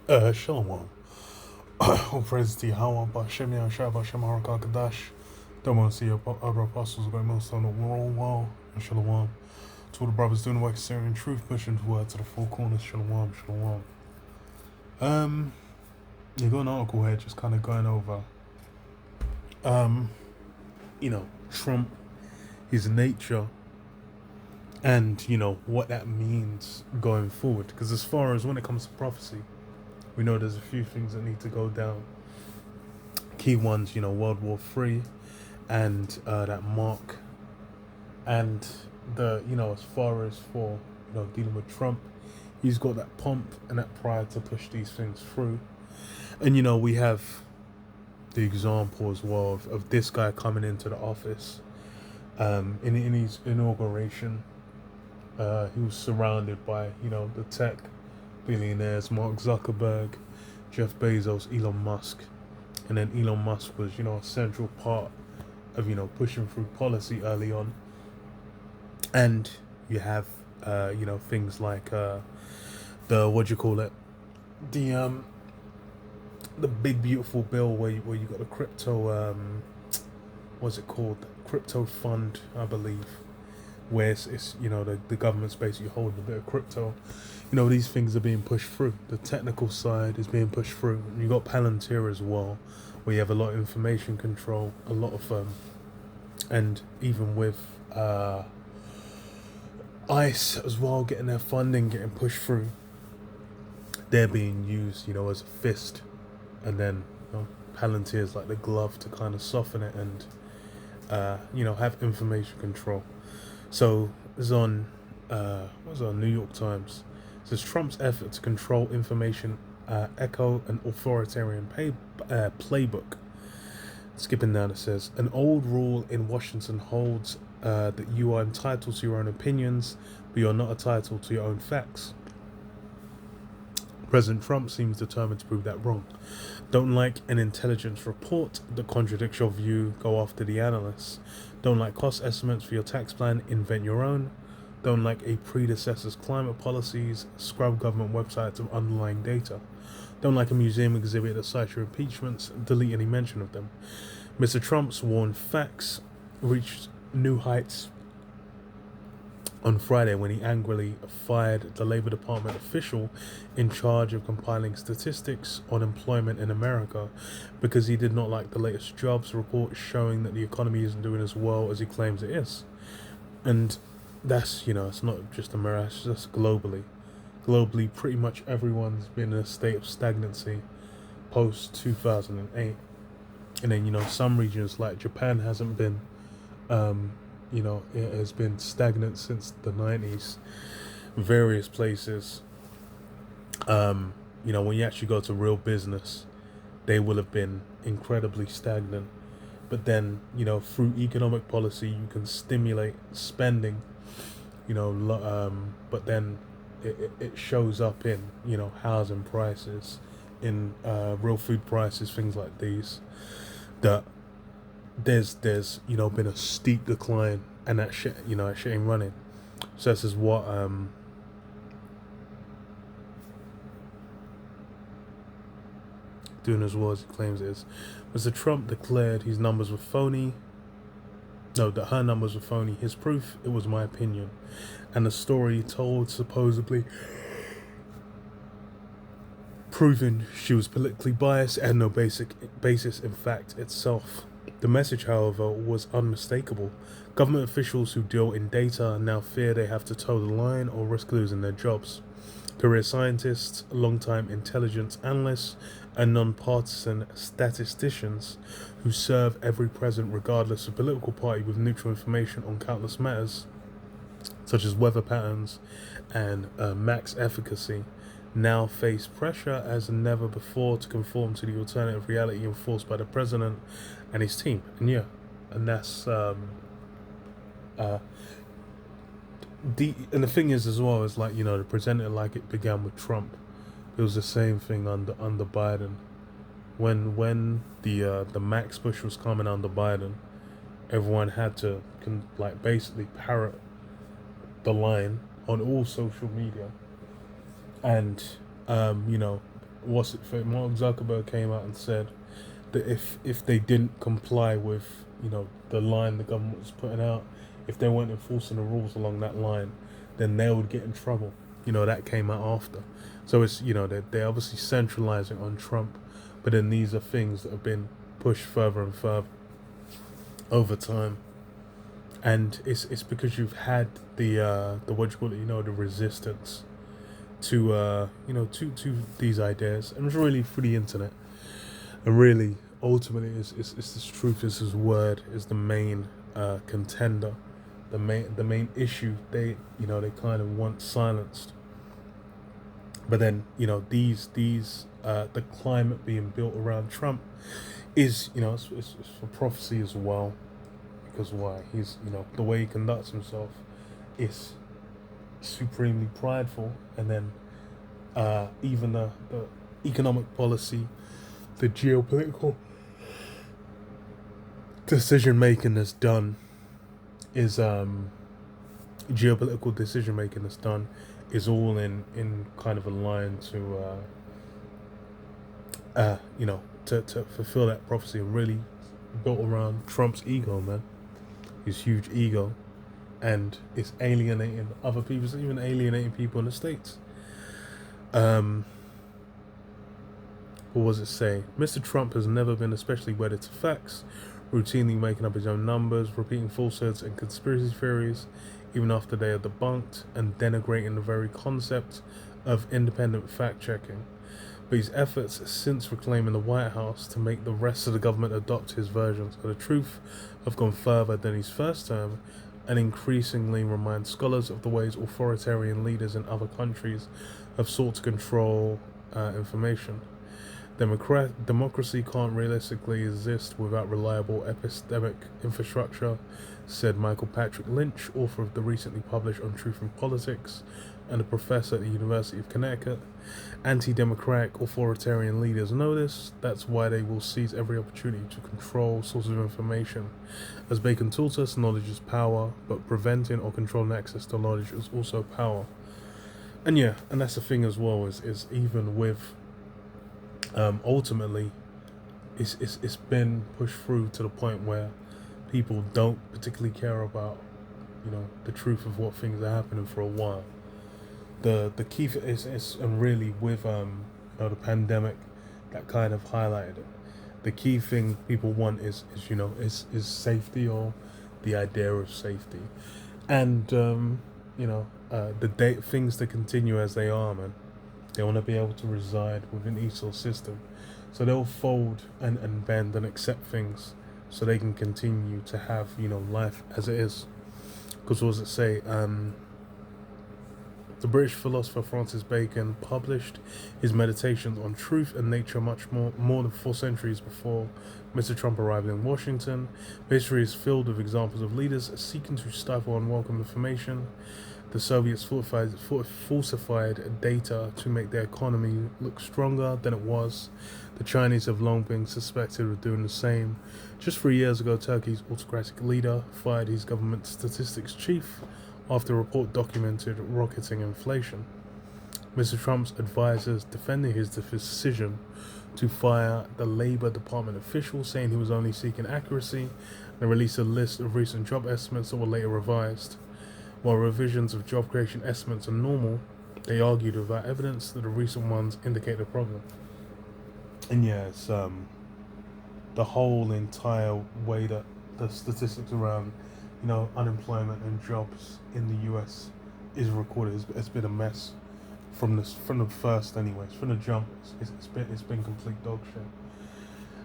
Shalom. All praise to Yahweh, Bashem Yahshua, Bashem Harakakadash. Don't want to see other apostles going most on the world wall. And Shalom. To all the brothers doing the work of Syrian truth, pushing the word to the four corners. Shalom, Shalom. You got an article here just kind of going over, um, Trump, his nature, and, what that means going forward. Because as far as when it comes to prophecy, we know there's a few things that need to go down. Key ones, World War III and that mark. And as far as for, dealing with Trump, he's got that pomp and that pride to push these things through. And, we have the example as well of this guy coming into the office. In his inauguration, he was surrounded by, the tech billionaires, Mark Zuckerberg, Jeff Bezos, Elon Musk. And then Elon Musk was, a central part of, pushing through policy early on. And you have, things like the big beautiful bill where you got the crypto, what's it called? Crypto fund, I believe, where it's the government's basically holding a bit of crypto. These things are being pushed through. The technical side is being pushed through. And you got Palantir as well, where you have a lot of information control, a lot of and even with ICE as well, getting their funding, getting pushed through. They're being used, as a fist, and then Palantir is like the glove to kind of soften it and have information control. So it's on New York Times. It says Trump's effort to control information echo an authoritarian playbook. Skipping down, it says an old rule in Washington holds that you are entitled to your own opinions, but you're not entitled to your own facts. President Trump seems determined to prove that wrong. Don't like an intelligence report that contradicts your view, go after the analysts. Don't like cost estimates for your tax plan, invent your own. Don't like a predecessor's climate policies, scrub government websites of underlying data. Don't like a museum exhibit that cites your impeachments, delete any mention of them. Mr. Trump's sworn facts reached new heights on Friday when he angrily fired the Labor Department official in charge of compiling statistics on employment in America because he did not like the latest jobs report showing that the economy isn't doing as well as he claims it is. And that's, it's not just America, it's just globally. Globally, pretty much everyone's been in a state of stagnancy post-2008. And then, some regions like Japan hasn't been, it has been stagnant since the 90s. Various places, when you actually go to real business, they will have been incredibly stagnant. But then, through economic policy, you can stimulate spending, but then it shows up in, housing prices, in real food prices, things like these, that there's been a steep decline, and that shit ain't running. So this is what doing as well as he claims it is. Mr. Trump declared his numbers were phony. No, that her numbers were phony. His proof, it was my opinion. And the story told supposedly proving she was politically biased and no basis in fact itself. The message, however, was unmistakable. Government officials who deal in data now fear they have to toe the line or risk losing their jobs. Career scientists, long-time intelligence analysts, and non-partisan statisticians who serve every president regardless of political party with neutral information on countless matters, such as weather patterns and max efficacy, now face pressure as never before to conform to the alternative reality enforced by the president and his team. And that's and the thing is as well is like to present it like it began with Trump. It was the same thing under Biden. When the max push was coming under Biden, everyone had to basically parrot the line on all social media, and Mark Zuckerberg came out and said that if they didn't comply with the line the government was putting out, if they weren't enforcing the rules along that line, then they would get in trouble. That came out after. So it's they're obviously centralizing on Trump, but then these are things that have been pushed further and further over time, and it's because you've had the what you call it, the resistance to to these ideas, and it's really through the internet, and really ultimately is this truth is his word is the main contender, the main issue they kind of want silenced. But then these the climate being built around Trump is it's for prophecy as well, because why he's the way he conducts himself is supremely prideful, and then even the economic policy, the geopolitical decision making that's done is geopolitical decision making that's done is all in kind of a line to fulfill that prophecy, and really built around Trump's ego, man, his huge ego, and it's alienating other people, it's even alienating people in the States. What was it say? Mr. Trump has never been especially wedded to facts, routinely making up his own numbers, repeating falsehoods and conspiracy theories, even after they are debunked, and denigrating the very concept of independent fact-checking. But his efforts since reclaiming the White House to make the rest of the government adopt his versions of the truth have gone further than his first term, and increasingly remind scholars of the ways authoritarian leaders in other countries have sought to control information. Democracy can't realistically exist without reliable epistemic infrastructure, said Michael Patrick Lynch, author of the recently published On Truth and Politics and a professor at the University of Connecticut. Anti-democratic authoritarian leaders know this. That's why they will seize every opportunity to control sources of information. As Bacon taught us, knowledge is power, but preventing or controlling access to knowledge is also power. And that's the thing as well, is even with ultimately it's been pushed through to the point where people don't particularly care about the truth of what things are happening for a while. The key is and really with the pandemic that kind of highlighted it. The key thing people want is safety, or the idea of safety, and things to continue as they are, man. They want to be able to reside within each sort of system, so they'll fold and bend and accept things so they can continue to have life as it is. Because what does it say? The British philosopher Francis Bacon published his meditations on truth and nature much more than 4 centuries before Mr. Trump arrived in Washington. History is filled with examples of leaders seeking to stifle unwelcome information. The Soviets falsified data to make their economy look stronger than it was. The Chinese have long been suspected of doing the same. Just 3 years ago, Turkey's autocratic leader fired his government statistics chief after a report documented rocketing inflation. Mr. Trump's advisors defended his decision to fire the Labor Department official, saying he was only seeking accuracy, and released a list of recent job estimates that were later revised. While revisions of job creation estimates are normal, they argued without evidence that the recent ones indicate a problem. And it's the whole entire way that the statistics around unemployment and jobs in the US is recorded. It's been a mess from the first, anyways. From the jump, it's been complete dog shit.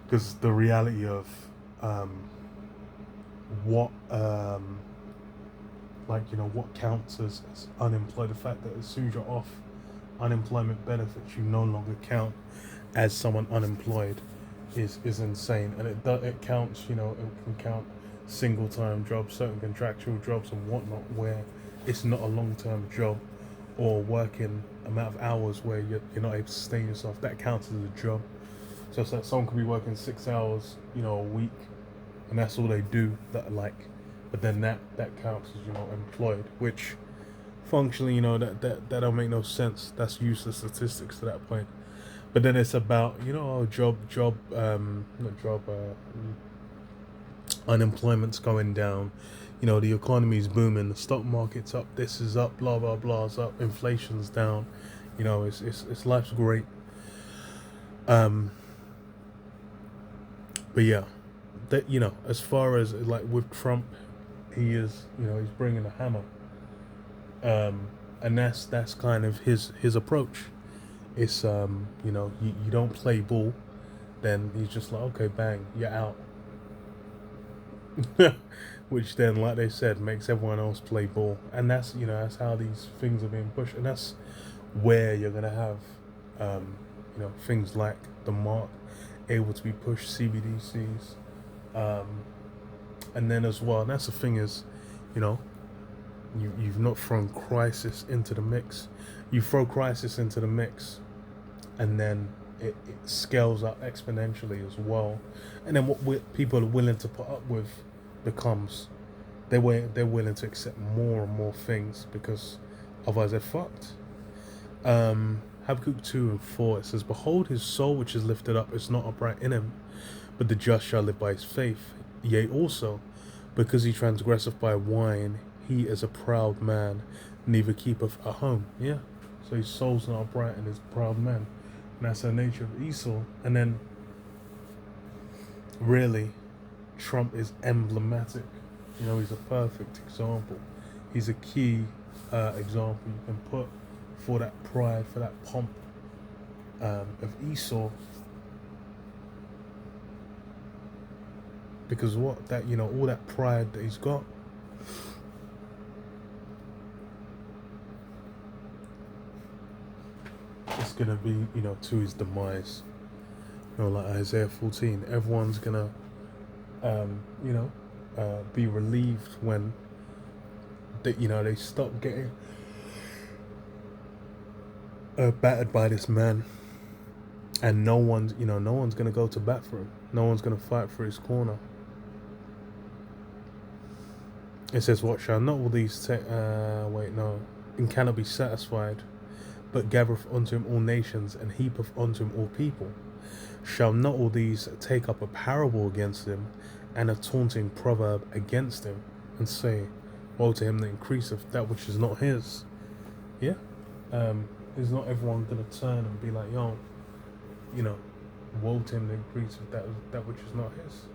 Because the reality of what what counts as unemployed, the fact that as soon as you're off unemployment benefits, you no longer count as someone unemployed, is insane. And it counts, it can count single time jobs, certain contractual jobs and whatnot, where it's not a long term job, or working amount of hours where you're not able to sustain yourself. That counts as a job. So it's like someone could be working 6 hours, a week, and that's all they do, but then that counts as employed, which functionally that don't make no sense. That's useless statistics to that point. But then it's about, not job, unemployment's going down, the economy's booming, the stock market's up, this is up, blah blah blah's up, inflation's down, it's life's great. But yeah, that as far as like with Trump, he is, he's bringing a hammer, and that's kind of his approach. It's you don't play ball, then he's just like, okay, bang, you're out. Which then, like they said, makes everyone else play ball, and that's how these things are being pushed, and that's where you're gonna have things like the mark able to be pushed, CBDCs, and then as well, and that's the thing is, you've not thrown crisis into the mix. You throw crisis into the mix, and then it scales up exponentially as well. And then what people are willing to put up with becomes they're willing to accept more and more things, because otherwise they're fucked. Habakkuk 2:4, it says, "Behold, his soul which is lifted up is not upright in him, but the just shall live by his faith. Yea, also, because he transgresseth by wine, he is a proud man, neither keepeth a home." Yeah, so his soul's not upright and he's a proud man. And that's the nature of Esau. And then, really, Trump is emblematic. He's a perfect example. He's a key example you can put for that pride, for that pomp of Esau. Because all that pride that he's got, it's gonna be, to his demise. Like Isaiah 14, everyone's gonna, be relieved when they stop getting battered by this man, and no one's gonna go to bat for him. No one's gonna fight for his corner. It says, "What shall not all these and cannot be satisfied, but gathereth unto him all nations, and heapeth unto him all people. Shall not all these take up a parable against him, and a taunting proverb against him, and say, Woe to him that increaseth that which is not his?" Yeah. Is not everyone gonna turn and be like, yo, woe to him that increaseth that which is not his?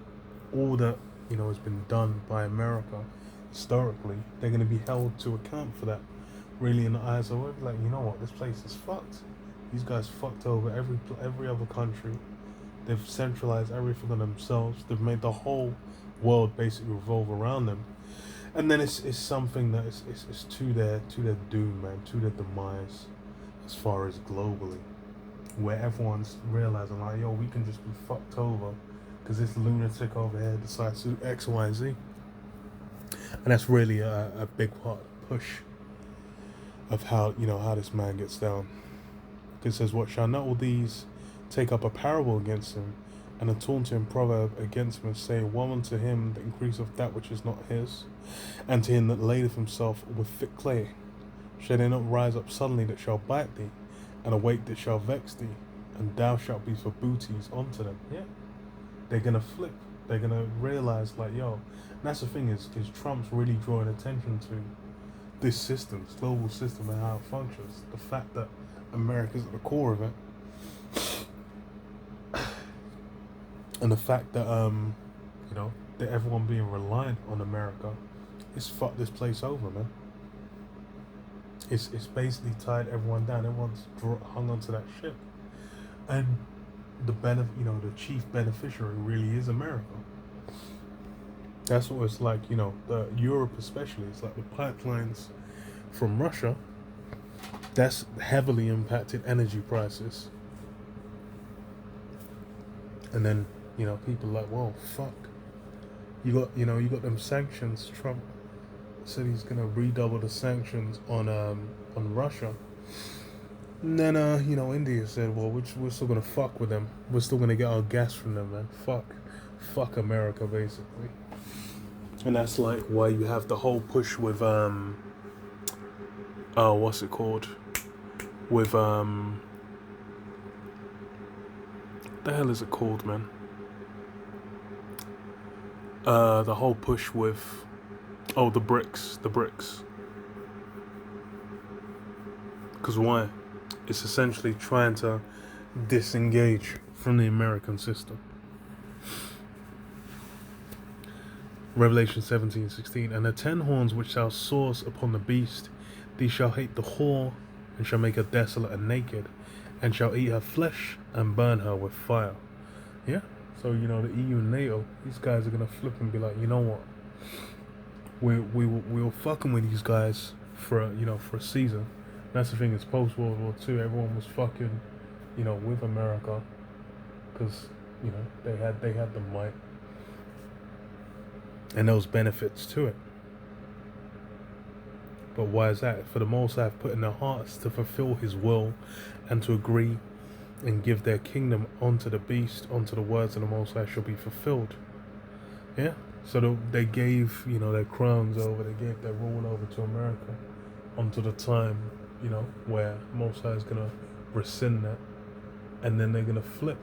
All that, has been done by America historically, they're gonna be held to account for that. Really, in the eyes of it, like, you know what, this place is fucked. These guys fucked over every other country. They've centralized everything on themselves. They've made the whole world basically revolve around them. And then it's something that is to their doom, man, to their demise, as far as globally, where everyone's realizing like, yo, we can just be fucked over because this lunatic over here decides to do X, Y, and Z. And that's really a big part of the push of how this man gets down. It says, "What shall not all these take up a parable against him, and a taunting proverb against him, and say, Woe unto him that increaseth that which is not his, and to him that ladeth himself with thick clay? Shall they not rise up suddenly that shall bite thee, and awake that shall vex thee, and thou shalt be for booties unto them?" Yeah, they're gonna flip. They're gonna realize like, yo, and that's the thing is Trump's really drawing attention to this system, this global system, and how it functions. The fact that America's at the core of it. And the fact that that everyone being reliant on America, it's fucked this place over, man. It's basically tied everyone down. Everyone's hung onto that ship, and the chief beneficiary really is America. That's what it's like. The Europe especially. It's like the pipelines from Russia. That's heavily impacted energy prices, and then. People like, whoa, fuck. You got them sanctions. Trump said he's gonna redouble the sanctions on Russia. And then India said, well, we're still gonna fuck with them. We're still gonna get our gas from them, man. Fuck America, basically. And that's like why you have the whole push with what's it called? With the hell is it called, man? The whole push with, the BRICS. Because why? It's essentially trying to disengage from the American system. Revelation 17:16, and the 10 horns which thou sawest upon the beast, these shall hate the whore, and shall make her desolate and naked, and shall eat her flesh, and burn her with fire. Yeah? So, the EU and NATO, these guys are going to flip and be like, you know what? We were fucking with these guys for a season. That's the thing, it's post-World War II, everyone was fucking, with America, because, they had the might. And those benefits to it. But why is that? For the Most High have put in their hearts to fulfill His will and to agree and give their kingdom unto the beast, unto the words of the Most High shall be fulfilled. Yeah? So they gave, their crowns over, they gave their rule over to America until the time, where Most High is going to rescind that. And then they're going to flip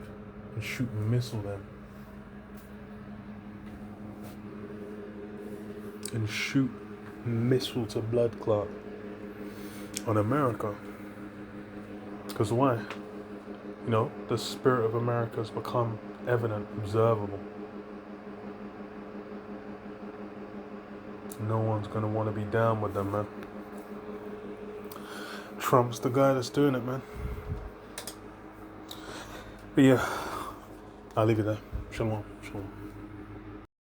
and shoot a missile them. And shoot missile to blood clot on America. Because why? The spirit of America has become evident, observable. No one's going to want to be down with them, man. Trump's the guy that's doing it, man. But yeah, I'll leave it there. Shalom.